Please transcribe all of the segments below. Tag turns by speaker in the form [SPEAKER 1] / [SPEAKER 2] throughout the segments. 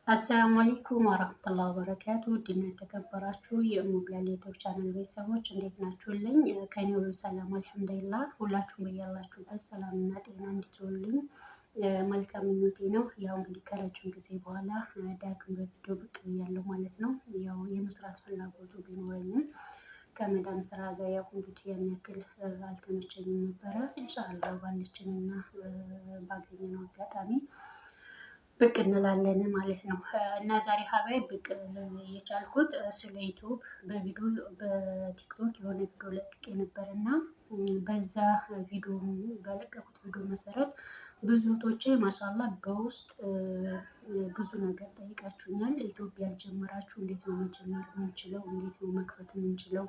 [SPEAKER 1] አሰላሙ አለይኩም ወራህመቱላሂ ወበረካቱ ውድና የተከበራችሁ የሙቢያል ዩቲዩብ ቻናል ቤተሰቦች እንዴት ናችሁልኝ? ከኔ ሁሉ ሰላም አልሐምዱሊላህ። ሁላችሁም በያላችሁበት ሰላምና ጤና እንድትሆኑልኝ መልካም ምኞቴ ነው። ያው እንግዲህ ከረጅም ጊዜ በኋላ ዳግም በቪዲዮ ብቅ ብያለሁ ማለት ነው። ያው የመስራት ፍላጎቱ ቢኖረኝም ከመዳም ስራ ጋር ያው እንግዲህ ያን ያክል አልተመቸኝም ነበረ። ኢንሻአላህ ባለችንና ባገኘነው አጋጣሚ ብቅ እንላለን ማለት ነው። እና ዛሬ ሀባይ ብቅ የቻልኩት ስለ ዩቲዩብ በቪዲዮ በቲክቶክ የሆነ ቪዲዮ ለቅቄ ነበር እና በዛ ቪዲዮ በለቀቁት ቪዲዮ መሰረት ብዙ እህቶቼ ማሻላ በውስጥ ብዙ ነገር ጠይቃችሁኛል። ኢትዮጵያ ያልጀመራችሁ እንዴት ነው መጀመር የምንችለው? እንዴት ነው መክፈት የምንችለው?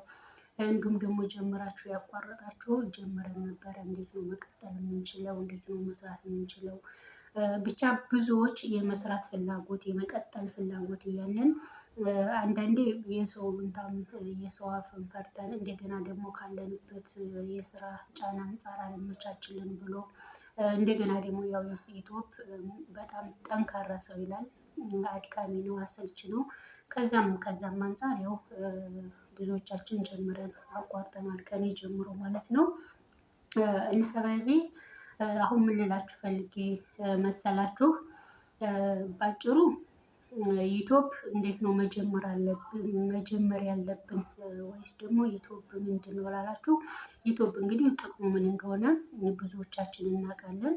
[SPEAKER 1] እንዲሁም ደግሞ ጀምራችሁ ያቋረጣችሁ ጀምረን ነበረ፣ እንዴት ነው መቀጠል የምንችለው? እንዴት ነው መስራት የምንችለው? ብቻ ብዙዎች የመስራት ፍላጎት የመቀጠል ፍላጎት እያለን አንዳንዴ የሰው እንታም የሰው አፍን ፈርተን እንደገና ደግሞ ካለንበት የስራ ጫና አንጻር አልመቻችልን ብሎ እንደገና ደግሞ ያው ዩቲዩብ በጣም ጠንካራ ሰው ይላል፣ አድካሚ ነው፣ አሰልች ነው። ከዛም አንጻር ያው ብዙዎቻችን ጀምረን አቋርጠናል፣ ከኔ ጀምሮ ማለት ነው። እና ሀባይቢ አሁን ምን ልላችሁ ፈልጌ መሰላችሁ? ባጭሩ ዩቲዩብ እንዴት ነው መጀመር ያለብን ወይስ ደግሞ ዩቲዩብ ምንድን ነው ላላችሁ፣ ዩቲዩብ እንግዲህ ጥቅሙ ምን እንደሆነ ብዙዎቻችን እናውቃለን።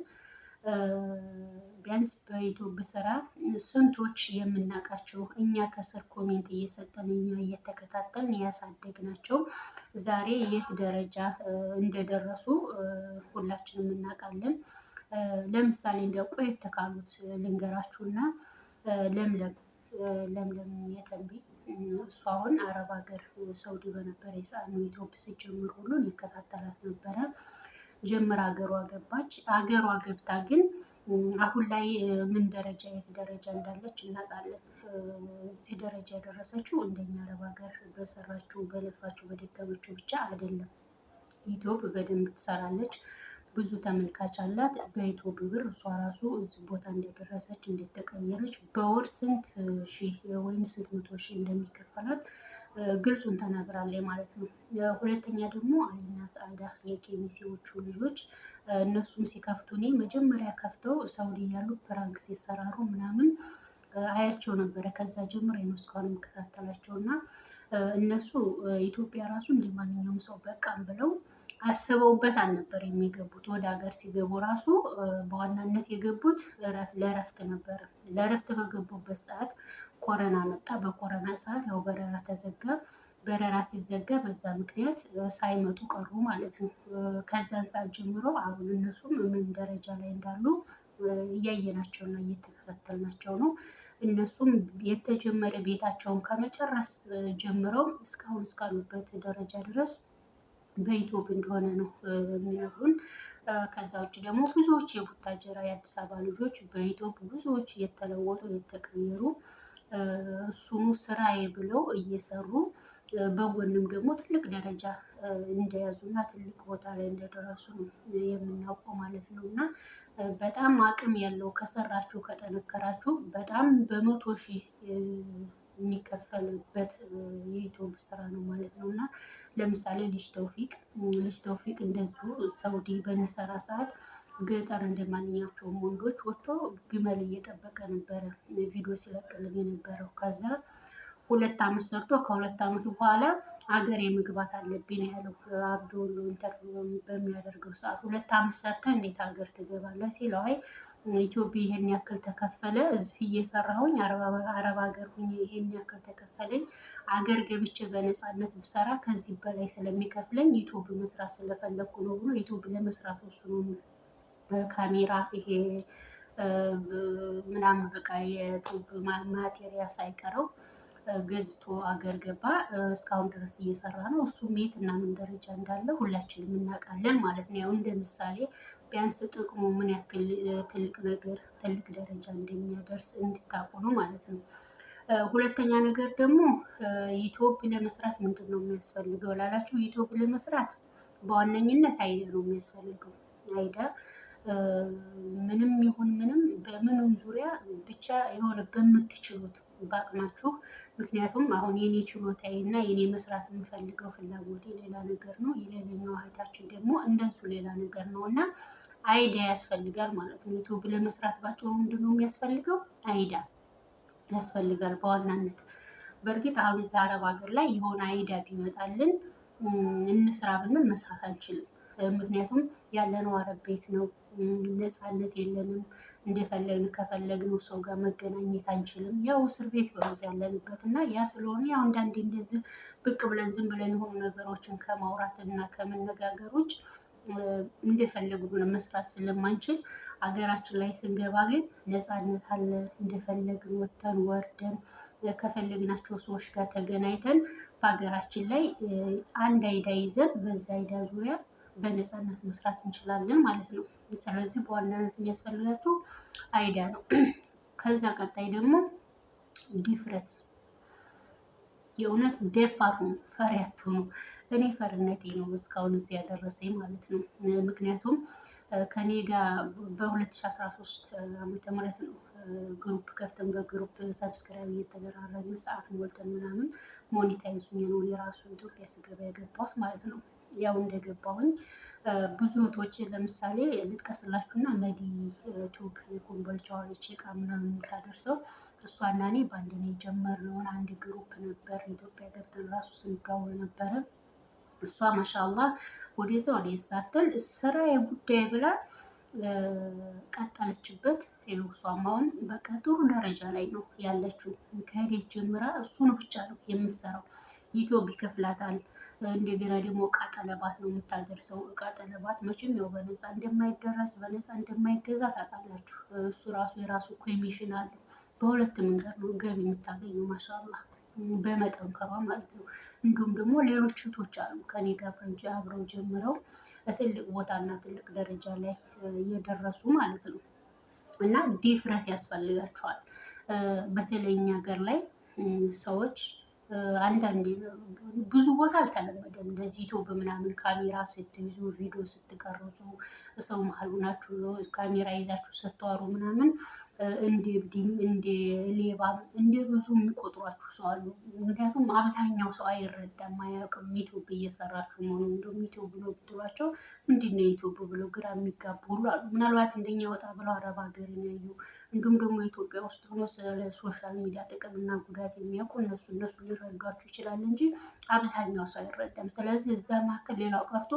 [SPEAKER 1] ቢያንስ በዩቲዩብ ስራ ስንቶች የምናውቃቸው እኛ ከስር ኮሜንት እየሰጠን እኛ እየተከታተልን ያሳደግናቸው ዛሬ የት ደረጃ እንደደረሱ ሁላችንም እናውቃለን። ለምሳሌ እንደ ቆየት ካሉት ልንገራችሁና ለምለም የተንቢ እሷ አሁን አረብ ሀገር ሳውዲ በነበረ ሰዓት ነው ዩቲዩብ ስትጀምር ሁሉን ይከታተላት ነበረ። ጀምር ሀገሯ ገባች። ሀገሯ ገብታ ግን አሁን ላይ ምን ደረጃ የት ደረጃ እንዳለች እናውቃለን። እዚህ ደረጃ የደረሰችው እንደኛ አረብ ሀገር በሰራችው በለፋችው በደከመችው ብቻ አይደለም። ዩቲዩብ በደንብ ትሰራለች፣ ብዙ ተመልካች አላት። በዩቲዩብ ብር እሷ ራሱ እዚህ ቦታ እንደደረሰች እንደተቀየረች በወር ስንት ሺህ ወይም ስንት መቶ ሺህ እንደሚከፈላት ግልጹን ተናግራለች ማለት ነው። ሁለተኛ ደግሞ አሊና ሰአዳ የኬሚሲዎቹ ልጆች እነሱም ሲከፍቱ እኔ መጀመሪያ ከፍተው ሳውዲ ያሉ ፕራንክ ሲሰራሩ ምናምን አያቸው ነበረ። ከዛ ጀምሬ ነው እስካሁን የምከታተላቸው እና እነሱ ኢትዮጵያ ራሱ እንደ ማንኛውም ሰው በቃም ብለው አስበውበት አልነበር የሚገቡት። ወደ ሀገር ሲገቡ ራሱ በዋናነት የገቡት ለእረፍት ነበር። ለእረፍት በገቡበት ሰዓት ኮረና መጣ። በኮረና ሰዓት ያው በረራ ተዘጋ። በረራ ሲዘጋ በዛ ምክንያት ሳይመጡ ቀሩ ማለት ነው። ከዛን ሰዓት ጀምሮ አሁን እነሱም ምን ደረጃ ላይ እንዳሉ እያየናቸውና እየተከታተልናቸው ነው። እነሱም የተጀመረ ቤታቸውን ከመጨረስ ጀምረው እስካሁን እስካሉበት ደረጃ ድረስ በዩቲዩብ እንደሆነ ነው የሚነግሩን። ከዛ ውጭ ደግሞ ብዙዎች የቡታጀራ የአዲስ አበባ ልጆች በዩቲዩብ ብዙዎች እየተለወጡ እየተቀየሩ እሱኑ ስራዬ ብለው እየሰሩ በጎንም ደግሞ ትልቅ ደረጃ እንደያዙና ትልቅ ቦታ ላይ እንደደረሱ ነው የምናውቀው ማለት ነው። እና በጣም አቅም ያለው ከሰራችሁ ከጠነከራችሁ በጣም በመቶ ሺህ የሚከፈልበት የዩቲዩብ ስራ ነው ማለት ነው። እና ለምሳሌ ልጅ ተውፊቅ እንደዚሁ ሳውዲ በሚሰራ ሰዓት ገጠር እንደማንኛቸውም ወንዶች ወጥቶ ግመል እየጠበቀ ነበረ ቪዲዮ ሲለቅልን የነበረው። ከዛ 2 አመት ሰርቶ ከ2 አመት በኋላ አገሬ መግባት አለብኝ ያለው አብዶሎ ኢንተርቪው በሚያደርገው ሰዓት 2 አመት ሰርተ እንዴት ሀገር ትገባለህ ሲለው አይ ኢትዮጵያ ይሄን ያክል ተከፈለ፣ እዚህ እየሰራሁኝ አረብ ሀገር ሁኜ ይሄን ያክል ተከፈለኝ፣ አገር ገብቼ በነፃነት ብሰራ ከዚህ በላይ ስለሚከፍለኝ ዩቲዩብ መስራት ስለፈለኩ ነው ብሎ ዩቲዩብ ለመስራት ወስኖ ካሜራ ይሄ ምናምን በቃ የዩቲዩብ ማቴሪያ ሳይቀረው ገዝቶ አገር ገባ። እስካሁን ድረስ እየሰራ ነው። እሱም የት እና ምን ደረጃ እንዳለ ሁላችንም እናውቃለን ማለት ነው። ያው እንደ ምሳሌ ቢያንስ ጥቅሙ ምን ያክል ትልቅ ደረጃ እንደሚያደርስ እንድታውቁ ነው ማለት ነው። ሁለተኛ ነገር ደግሞ ዩቲዩብ ለመስራት ምንድን ነው የሚያስፈልገው ላላችሁ፣ ዩቲዩብ ለመስራት በዋነኝነት አይዲያ ነው የሚያስፈልገው። አይዲያ ምንም ይሁን ምንም በምንም ዙሪያ ብቻ የሆነ በምትችሉት በአቅማችሁ። ምክንያቱም አሁን የኔ ችሎታዬ እና የኔ መስራት የምፈልገው ፍላጎቴ ሌላ ነገር ነው፣ የሌላኛው እህታችን ደግሞ እንደሱ ሌላ ነገር ነው እና አይዳ ያስፈልጋል ማለት ነው። ዩቱብ ለመስራት ባጭሩ ምንድን ነው የሚያስፈልገው? አይዳ ያስፈልጋል በዋናነት። በእርግጥ አሁን እዛ አረብ ሀገር ላይ የሆነ አይዳ ቢመጣልን እንስራ ብንል መስራት አንችልም። ምክንያቱም ያለነው አረብ ቤት ነው፣ ነፃነት የለንም። እንደፈለግን ከፈለግነው ሰው ጋር መገናኘት አንችልም። ያው እስር ቤት በሉት ያለንበት እና ያ ስለሆነ ያው አንዳንዴ እንደዚህ ብቅ ብለን ዝም ብለን የሆኑ ነገሮችን ከማውራት እና ከመነጋገር ውጭ እንደፈለግን መስራት ስለማንችል ሀገራችን ላይ ስንገባ ግን ነፃነት አለ። እንደፈለግን ወጥተን ወርደን ከፈለግናቸው ሰዎች ጋር ተገናኝተን በሀገራችን ላይ አንድ አይዳ ይዘን በዛ አይዳ ዙሪያ በነፃነት መስራት እንችላለን ማለት ነው። ስለዚህ በዋናነት የሚያስፈልጋችሁ አይዳ ነው። ከዛ ቀጣይ ደግሞ ድፍረት፣ የእውነት ደፋር ሁኑ፣ ፈሪ አትሁኑ። እኔ ፈርነቴ ነው እስካሁን እዚህ ያደረሰኝ ማለት ነው። ምክንያቱም ከኔ ጋር በ2013 ዓመተ ምህረት ነው ግሩፕ ከፍተን በግሩፕ ሰብስክራይብ እየተደራረግን ሰዓት ሞልተን ምናምን ሞኒታይዝ ነው የራሱ ኢትዮጵያ ስገባ የገባሁት ማለት ነው። ያው እንደገባሁኝ ብዙ እህቶች ለምሳሌ ልጥቀስላችሁና መዲ ቱብ የኮምቦልቻዋ የቼቃ ምናምን የምታደርሰው እሷና እኔ በአንድ ነው የጀመርነውን አንድ ግሩፕ ነበር። ኢትዮጵያ ገብተን ራሱ ስንደዋወል ነበረ። እሷ ማሻአላህ ወደዛ ወደ ሳትል ስራ የጉዳይ ብላ ቀጠለችበት። እሷም አሁን በቃ ጥሩ ደረጃ ላይ ነው ያለችው። ከሄደች ጀምራ እሱን ብቻ ነው የምትሰራው። ዩቲዩብ ይከፍላታል። እንደገና ደግሞ እቃ ጠለባት ነው የምታደርሰው። እቃ ጠለባት መቼም ያው በነፃ እንደማይደረስ በነፃ እንደማይገዛ ታውቃላችሁ። እሱ ራሱ የራሱ ኮሚሽን አለው። በሁለት መንገድ ነው ገቢ የምታገኘው ማሻአላህ በመጠንከሯ ማለት ነው። እንዲሁም ደግሞ ሌሎች እህቶች አሉ ከኔ ጋር አብረው ጀምረው ትልቅ ቦታና ትልቅ ደረጃ ላይ እየደረሱ ማለት ነው። እና ድፍረት ያስፈልጋቸዋል። በተለይ እኛ ሀገር ላይ ሰዎች አንዳንዴ ብዙ ቦታ አልተለመደም እንደዚህ ዩቲዩብ ምናምን ካሜራ ስትይዙ ቪዲዮ ስትቀርጹ ሰው መሀል ሆናችሁ ካሜራ ይዛችሁ ስትዋሩ ምናምን እንደ እብድም እንደ ሌባም እንደ ብዙ የሚቆጥሯችሁ ሰው አሉ። ምክንያቱም አብዛኛው ሰው አይረዳም፣ አያውቅም ዩቲዩብ እየሰራችሁ መሆኑ። እንደውም ዩቲዩብ ነው ብትሏቸው ምንድን ነው ዩቲዩብ ብለው ግራ የሚጋቡ ሁሉ አሉ። ምናልባት እንደኛ ወጣ ብለው አረብ ሀገር ያዩ እንዲሁም ደግሞ ኢትዮጵያ ውስጥ ሆኖ ስለ ሶሻል ሚዲያ ጥቅም እና ጉዳት የሚያውቁ እነሱ ሊረዷችሁ ይችላል እንጂ አብዛኛው ሰው አይረዳም። ስለዚህ እዛ መካከል ሌላው ቀርቶ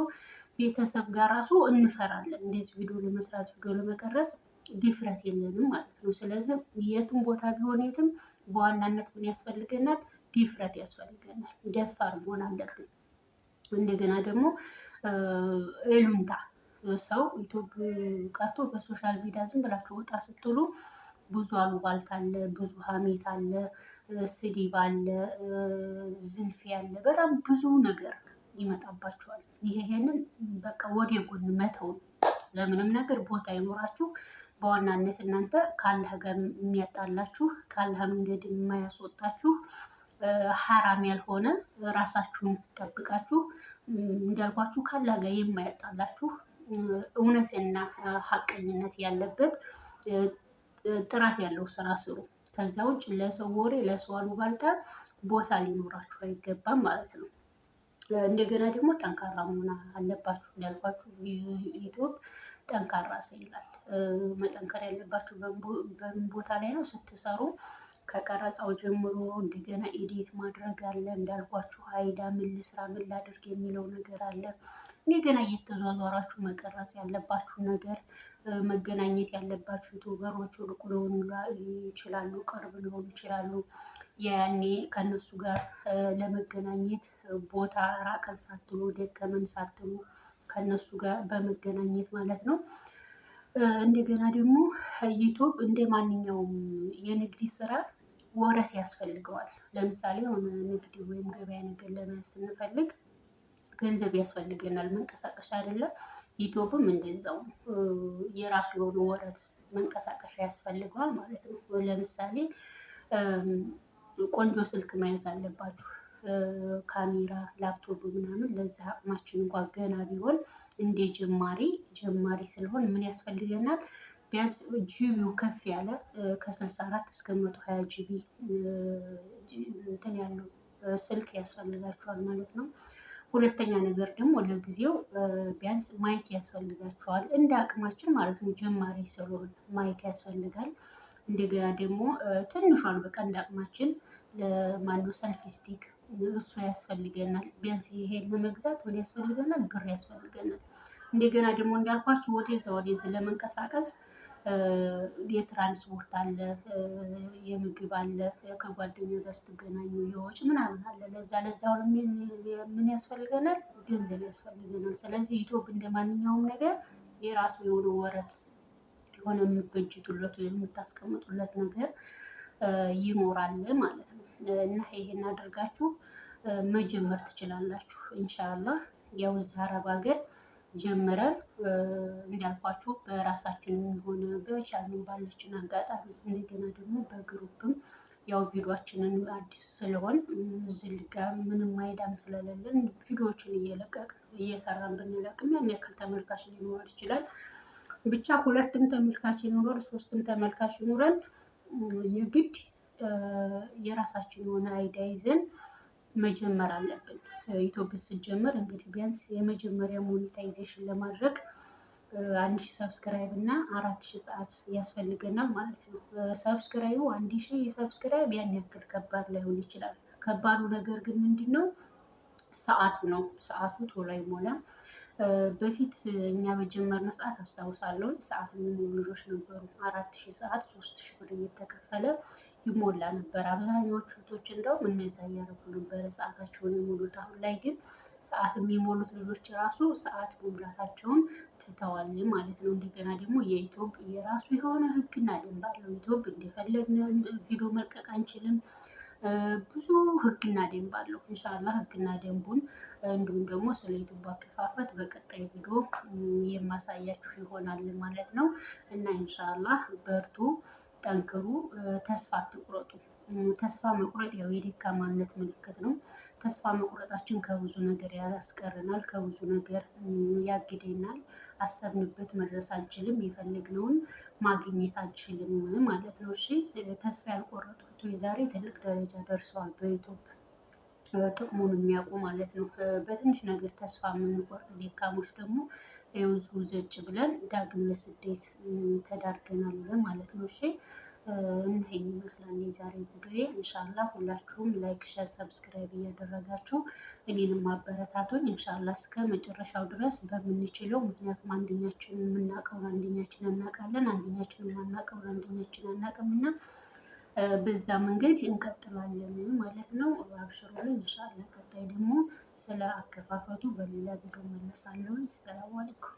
[SPEAKER 1] ቤተሰብ ጋር ራሱ እንፈራለን። እንደዚህ ቪዲዮ ለመስራት ቪዲዮ ለመቀረጽ ድፍረት የለንም ማለት ነው። ስለዚህ የትም ቦታ ቢሆን የትም በዋናነት ምን ያስፈልገናል? ድፍረት ያስፈልገናል። ደፋር መሆን አለብን። እንደገና ደግሞ እሉንታ ሰው ኢትዮጵያ ቀርቶ በሶሻል ሚዲያ ዝም ብላችሁ ወጣ ስትሉ ብዙ አሉባልታ አለ፣ ብዙ ሀሜት አለ፣ ስድብ አለ፣ ዝንፍ አለ፣ በጣም ብዙ ነገር ይመጣባችኋል። ይሄንን በቃ ወደ ጎን መተው። ለምንም ነገር ቦታ ይኖራችሁ። በዋናነት እናንተ ካላህ ጋር የሚያጣላችሁ ካላህ መንገድ የማያስወጣችሁ ሀራም ያልሆነ ራሳችሁን ጠብቃችሁ እንዳልኳችሁ ካላህ ጋር የማያጣላችሁ እውነትና ሀቀኝነት ያለበት ጥራት ያለው ስራ ስሩ። ከዛ ውጭ ለሰው ወሬ ለሰው አሉባልታ ቦታ ሊኖራችሁ አይገባም ማለት ነው። እንደገና ደግሞ ጠንካራ መሆን አለባችሁ። እንዳልኳችሁ ዩቲዩብ ጠንካራ ሰው ይላል። መጠንከር ያለባችሁ በምን ቦታ ላይ ነው? ስትሰሩ ከቀረጻው ጀምሮ እንደገና ኤዲት ማድረግ አለ። እንዳልኳችሁ አይዳ ምን ልስራ ምን ላድርግ የሚለው ነገር አለ። እንደገና እየተዟዟራችሁ መቀረጽ ያለባችሁ ነገር መገናኘት ያለባችሁ ዩቱበሮች ሩቅ ሊሆኑ ይችላሉ፣ ቅርብ ሊሆኑ ይችላሉ። ያኔ ከነሱ ጋር ለመገናኘት ቦታ ራቀን ሳትሉ ደከመን ሳትሉ ከነሱ ጋር በመገናኘት ማለት ነው። እንደገና ደግሞ ዩቱብ እንደ ማንኛውም የንግድ ስራ ወረት ያስፈልገዋል። ለምሳሌ የሆነ ንግድ ወይም ገበያ ነገር ለመያዝ ስንፈልግ ገንዘብ ያስፈልገናል፣ መንቀሳቀሻ አይደለም። ዩቲዩብም እንደዛው የራሱ የሆነ ወረት መንቀሳቀሻ ያስፈልገዋል ማለት ነው። ለምሳሌ ቆንጆ ስልክ መያዝ አለባችሁ፣ ካሜራ፣ ላፕቶፕ ምናምን። ለዛ አቅማችን እንኳን ገና ቢሆን እንደ ጀማሪ ስለሆን ምን ያስፈልገናል? ቢያንስ ጂቢው ከፍ ያለ ከ64 እስከ 120 ጂቢ እንትን ያለው ስልክ ያስፈልጋችኋል ማለት ነው። ሁለተኛ ነገር ደግሞ ለጊዜው ቢያንስ ማይክ ያስፈልጋችኋል እንደ አቅማችን ማለት ነው። ጀማሪ ስለሆን ማይክ ያስፈልጋል። እንደገና ደግሞ ትንሿን በቃ እንደ አቅማችን ለማነው ሰልፊ ስቲክ እሱ ያስፈልገናል። ቢያንስ ይሄን ለመግዛት ምን ያስፈልገናል? ብር ያስፈልገናል። እንደገና ደግሞ እንዳልኳችሁ ወደዚህ ለመንቀሳቀስ የትራንስፖርት አለ፣ የምግብ አለ፣ ከጓደኛ ጋር ስትገናኙ የወጭ ምናምን አለ። ለዛ ምን ያስፈልገናል? ገንዘብ ያስፈልገናል። ስለዚህ ዩቲዩብ እንደ ማንኛውም ነገር የራሱ የሆነ ወረት የሆነ የምትበጅቱለት ወይም የምታስቀምጡለት ነገር ይኖራል ማለት ነው። እና ይሄን አድርጋችሁ መጀመር ትችላላችሁ ኢንሻአላህ። ያው እዚህ አረብ ሀገር ጀምረን እንዳልኳችሁ በራሳችን ሆነ በቻልነው ባለችን አጋጣሚ እንደገና ደግሞ በግሩፕም ያው ቪዲዮአችንን አዲስ ስለሆን እዚህ ጋር ምንም ማይዳም ስለሌለን ቪዲዮዎችን እየለቀቅን እየሰራን ብንለቅም ያን ያክል ተመልካች ሊኖር ይችላል። ብቻ ሁለትም ተመልካች ይኖረን ሶስትም ተመልካች ይኖረን የግድ የራሳችን የሆነ አይዲያ ይዘን መጀመር አለብን። ዩቲዩብን ስንጀምር እንግዲህ ቢያንስ የመጀመሪያ ሞኔታይዜሽን ለማድረግ 1000 ሰብስክራይብ እና 4000 ሰዓት ያስፈልገናል ማለት ነው። ሰብስክራይቡ 1000 ሰብስክራይብ ያን ያክል ከባድ ላይሆን ይችላል። ከባዱ ነገር ግን ምንድነው? ሰዓቱ ነው። ሰዓቱ ቶሎ አይሞላም። በፊት እኛ በጀመርን ሰዓት አስታውሳለሁ ሰዓት የሚሞሉ ልጆች ነበሩ። 4000 ሰዓት 3000 ብር እየተከፈለ ይሞላ ነበር። አብዛኛዎቹ እህቶች እንደውም እነዛ እያደረጉ ነበረ ሰዓታቸውን የሞሉት። አሁን ላይ ግን ሰዓት የሚሞሉት ልጆች ራሱ ሰዓት መሙላታቸውን ትተዋል ማለት ነው። እንደገና ደግሞ የዩቲዩብ የራሱ የሆነ ሕግና ደንብ አለው። ዩቲዩብ እንደፈለግን ቪዲዮ መልቀቅ አንችልም። ብዙ ሕግና ደንብ አለው። ኢንሻአላህ ሕግና ደንቡን እንዲሁም ደግሞ ስለ ዩቲዩብ አከፋፈት በቀጣይ ቪዲዮ የማሳያችሁ ይሆናል ማለት ነው። እና ኢንሻአላህ በርቱ፣ ጠንክሩ፣ ተስፋ አትቁረጡ። ተስፋ መቁረጥ ያው የደካማነት ምልክት ነው። ተስፋ መቁረጣችን ከብዙ ነገር ያስቀረናል፣ ከብዙ ነገር ያግደናል። አሰብንበት መድረስ አንችልም፣ የፈለግነውን ማግኘት አንችልም ማለት ነው። እሺ ተስፋ ያልቆረጡት ዛሬ ትልቅ ደረጃ ደርሰዋል በዩቲዩብ ጥቅሙን የሚያውቁ ማለት ነው። በትንሽ ነገር ተስፋ የምንቆርጥ ደካሞች ደግሞ የውዙ ዘጭ ብለን ዳግም ለስደት ተዳርገናል ማለት ነው። እሺ እና ይሄን ይመስላል የዛሬ ቪዲዮ። ኢንሻአላህ ሁላችሁም ላይክ፣ ሼር፣ ሰብስክራይብ እያደረጋችሁ እኔንም ማበረታቱኝ ኢንሻአላህ እስከ መጨረሻው ድረስ በምንችለው። ምክንያቱም አንደኛችን የምናውቀውን አንደኛችን እናውቃለን፣ አንደኛችን የማናውቀውን አንደኛችን አናውቅምና በዛ መንገድ እንቀጥላለን ማለት ነው። አብሽሩልኝ ኢንሻአላህ። ቀጣይ ደግሞ ስለ አከፋፈቱ በሌላ ቪዲዮ መለሳለሁ። ሰላም አለይኩም።